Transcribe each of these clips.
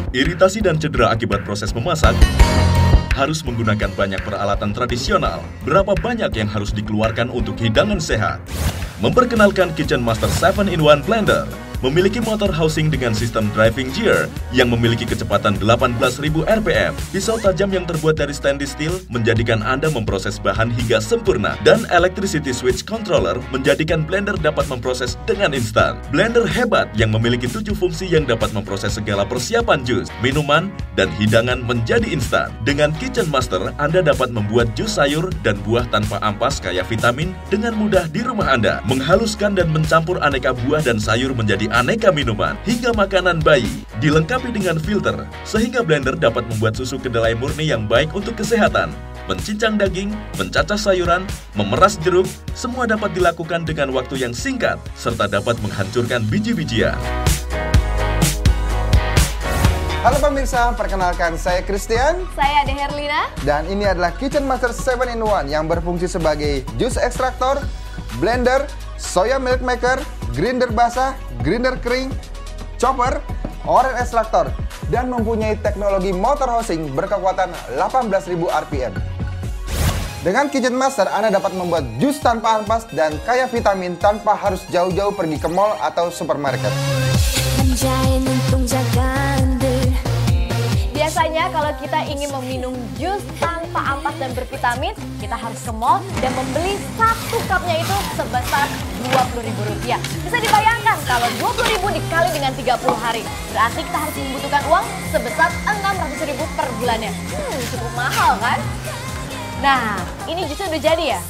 Iritasi dan cedera akibat proses memasak harus menggunakan banyak peralatan tradisional. Berapa banyak yang harus dikeluarkan untuk hidangan sehat? Memperkenalkan Kitchen Master 7-in-1 Blender. Memiliki motor housing dengan sistem driving gear yang memiliki kecepatan 18.000 rpm. Pisau tajam yang terbuat dari stainless steel menjadikan Anda memproses bahan hingga sempurna. Dan electricity switch controller menjadikan blender dapat memproses dengan instan. Blender hebat yang memiliki 7 fungsi yang dapat memproses segala persiapan jus, minuman, dan hidangan menjadi instan. Dengan Kitchen Master, Anda dapat membuat jus sayur dan buah tanpa ampas kaya vitamin dengan mudah di rumah Anda. Menghaluskan dan mencampur aneka buah dan sayur menjadi aneka minuman hingga makanan bayi, dilengkapi dengan filter sehingga blender dapat membuat susu kedelai murni yang baik untuk kesehatan. Mencincang daging, mencacah sayuran, memeras jeruk, semua dapat dilakukan dengan waktu yang singkat serta dapat menghancurkan biji-bijian. Halo pemirsa, perkenalkan saya Christian. Saya Ade Herlina. Dan ini adalah Kitchen Master 7-in-1 yang berfungsi sebagai jus ekstraktor, blender, soya milk maker, grinder basah, grinder kering, chopper, oren ekstraktor, dan mempunyai teknologi motor housing berkekuatan 18.000 rpm. Dengan Kitchen Master, Anda dapat membuat jus tanpa ampas dan kaya vitamin tanpa harus jauh-jauh pergi ke mall atau supermarket. Biasanya kalau kita ingin meminum jus tanpa ampas dan bervitamin, kita harus ke mall dan membeli satu cupnya itu sebesar Rp20.000. Bisa dibayangkan kalau Rp20.000 dikali dengan 30 hari. Berarti kita harus membutuhkan uang sebesar Rp600.000 per bulannya. Cukup mahal kan? Nah, ini jusnya udah jadi ya?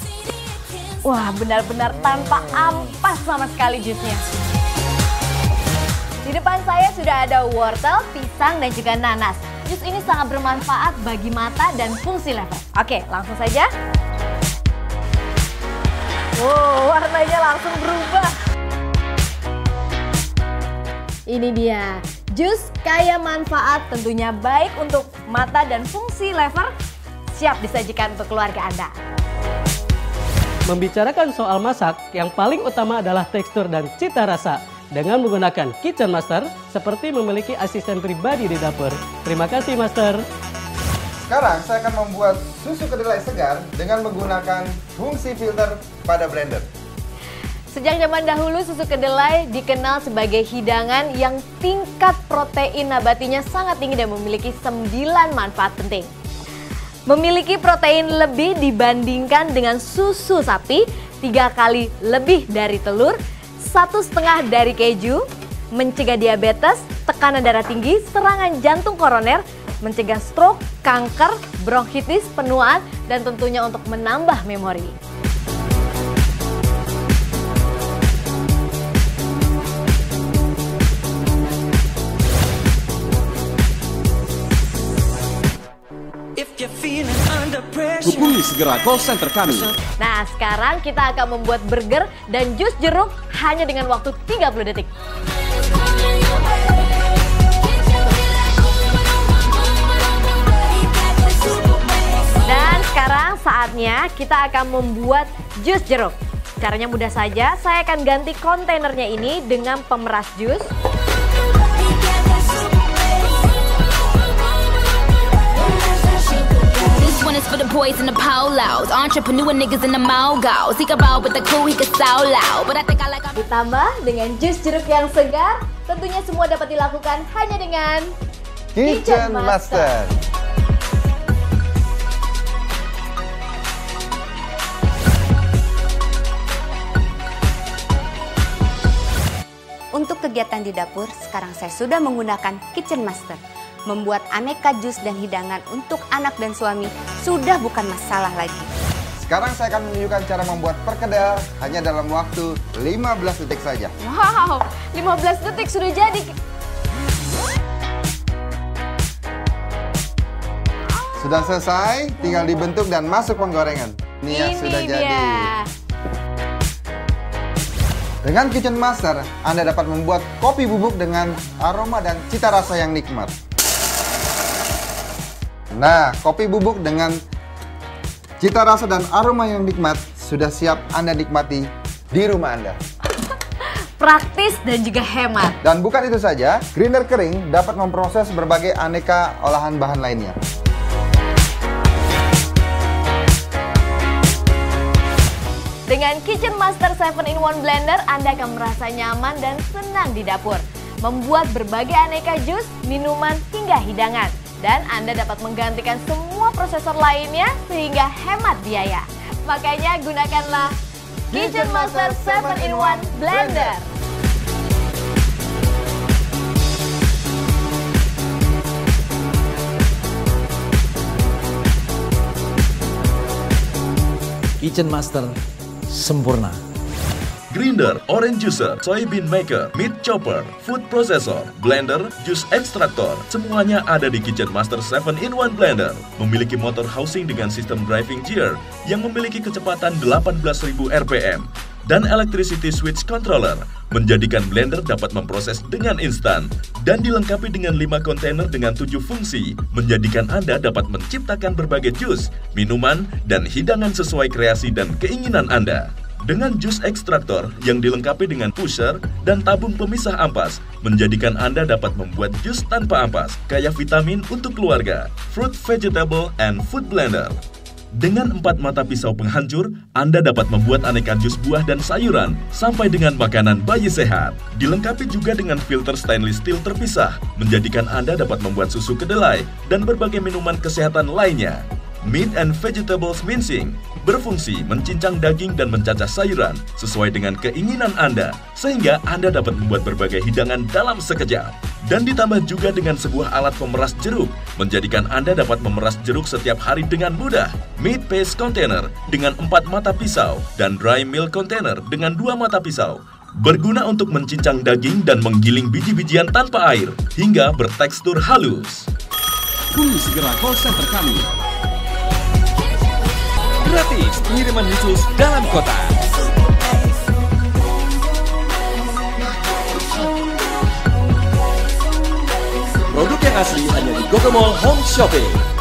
Wah, benar-benar tanpa ampas sama sekali jusnya. Di depan saya sudah ada wortel, pisang, dan juga nanas. Jus ini sangat bermanfaat bagi mata dan fungsi lever. Oke, langsung saja. Wow, warnanya langsung berubah. Ini dia, jus kaya manfaat, tentunya baik untuk mata dan fungsi lever. Siap disajikan untuk keluarga Anda. Membicarakan soal masak, yang paling utama adalah tekstur dan cita rasa. Dengan menggunakan Kitchen Master, seperti memiliki asisten pribadi di dapur. Terima kasih, Master. Sekarang saya akan membuat susu kedelai segar dengan menggunakan fungsi filter pada blender. Sejak zaman dahulu, susu kedelai dikenal sebagai hidangan yang tingkat protein nabatinya sangat tinggi dan memiliki 9 manfaat penting. Memiliki protein lebih dibandingkan dengan susu sapi, 3 kali lebih dari telur, 1,5 dari keju, mencegah diabetes, tekanan darah tinggi, serangan jantung koroner, mencegah stroke, kanker, bronkitis, penuaan, dan tentunya untuk menambah memori. Hubungi segera call center kami. Nah, sekarang kita akan membuat burger dan jus jeruk hanya dengan waktu 30 detik. Dan sekarang saatnya kita akan membuat jus jeruk. Caranya mudah saja, saya akan ganti kontainernya ini dengan pemeras jus. For the boys in the polos, entrepreneur niggas in the mogos. He can roll with the cool, he can solo. But I think I like. Ditambah dengan jus jeruk yang segar, tentunya semua dapat dilakukan hanya dengan Kitchen Master. Untuk kegiatan di dapur, sekarang saya sudah menggunakan Kitchen Master. Membuat aneka jus dan hidangan untuk anak dan suami sudah bukan masalah lagi. Sekarang saya akan menunjukkan cara membuat perkedel hanya dalam waktu 15 detik saja. Wow, 15 detik sudah jadi. Sudah selesai, tinggal dibentuk dan masuk penggorengan. Ini sudah dia. jadi. Dengan Kitchen Master, Anda dapat membuat kopi bubuk dengan aroma dan cita rasa yang nikmat. Nah, kopi bubuk dengan cita rasa dan aroma yang nikmat sudah siap Anda nikmati di rumah Anda. praktis dan juga hemat. Dan bukan itu saja, grinder kering dapat memproses berbagai aneka olahan bahan lainnya. Dengan Kitchen Master 7-in-1 Blender, Anda akan merasa nyaman dan senang di dapur. Membuat berbagai aneka jus, minuman, hingga hidangan. Dan Anda dapat menggantikan semua prosesor lainnya sehingga hemat biaya. Makanya gunakanlah Kitchen Master 7-in-1 Blender. Kitchen Master sempurna. Grinder, orange juicer, soybean maker, meat chopper, food processor, blender, juice extractor, semuanya ada di Kitchen Master 7-in-1 Blender. Memiliki motor housing dengan sistem driving gear yang memiliki kecepatan 18.000 rpm dan electricity switch controller, menjadikan blender dapat memproses dengan instan dan dilengkapi dengan 5 kontainer dengan 7 fungsi, menjadikan Anda dapat menciptakan berbagai jus, minuman, dan hidangan sesuai kreasi dan keinginan Anda. Dengan jus ekstraktor yang dilengkapi dengan pusher dan tabung pemisah ampas, menjadikan Anda dapat membuat jus tanpa ampas, kaya vitamin untuk keluarga, fruit, vegetable, and food blender. Dengan 4 mata pisau penghancur, Anda dapat membuat aneka jus buah dan sayuran sampai dengan makanan bayi sehat. Dilengkapi juga dengan filter stainless steel terpisah, menjadikan Anda dapat membuat susu kedelai dan berbagai minuman kesehatan lainnya. Meat and Vegetables Mincing berfungsi mencincang daging dan mencacah sayuran sesuai dengan keinginan Anda, sehingga Anda dapat membuat berbagai hidangan dalam sekejap. Dan ditambah juga dengan sebuah alat pemeras jeruk, menjadikan Anda dapat memeras jeruk setiap hari dengan mudah. Meat Paste Container dengan 4 mata pisau dan Dry Milk Container dengan 2 mata pisau, berguna untuk mencincang daging dan menggiling biji-bijian tanpa air hingga bertekstur halus. Hubungi segera call center kami. Gratis pengiriman khusus dalam kota. Produk yang asli hanya di Gogo Mall Home Shopping.